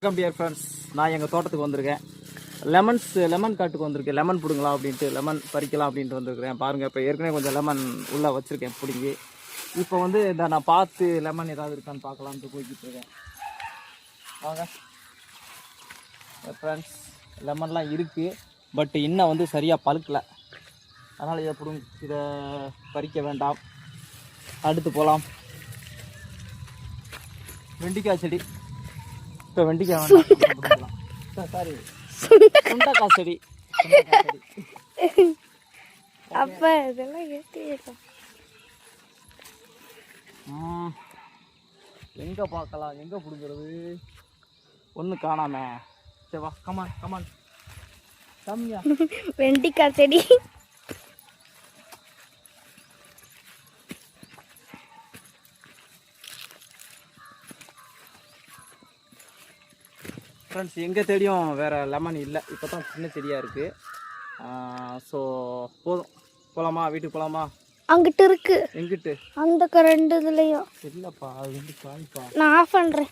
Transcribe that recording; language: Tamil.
வெல்கம் டியர் ஃப்ரெண்ட்ஸ், நான் எங்கள் தோட்டத்துக்கு வந்திருக்கேன். லெமன் காட்டுக்கு வந்திருக்கேன். லெமன் பிடுங்கலாம் அப்படின்ட்டு, லெமன் பறிக்கலாம் அப்படின்ட்டு வந்திருக்கிறேன். பாருங்கள், இப்போ ஏற்கனவே கொஞ்சம் லெமன் உள்ளே வச்சுருக்கேன் பிடுங்கி. இப்போ வந்து இந்த நான் பார்த்து லெமன் ஏதாவது இருக்கான்னு பார்க்கலான்ட்டு போய்கிட்டு இருக்கேன். வாங்க ஃப்ரெண்ட்ஸ், லெமன்லாம் இருக்குது, பட் இன்னும் வந்து சரியாக பழுக்கலை. அதனால் இதை பறிக்க வேண்டாம், அடுத்து போகலாம். வெண்டிக்காய் செடி, இப்போ வெண்டிக்காய் வேண்டாம், சாரி சுண்டக்காய் செடி. அப்ப இதெல்லாம் எடுத்து எங்கே பார்க்கலாம், எங்கே பிடுங்கிறது? ஒன்றும் காணாமே. சரி வா, கமான் கமான் கம்மியா. வெண்டிக்காய் செடி ஃப்ரெண்ட்ஸ், எங்கே தேடியும் வேறு லெமன் இல்லை. இப்போ தான் சின்ன செடியாக இருக்குது. ஸோ போதும், போகலாமா? வீட்டுக்கு போகலாமா? அங்கிட்டு இருக்கு. எங்கிட்டு? அந்த ரெண்டு இதுலையும் இல்லைப்பா, அது வந்து காய்ப்பா. நான் ஆஃப் பண்ணுறேன்.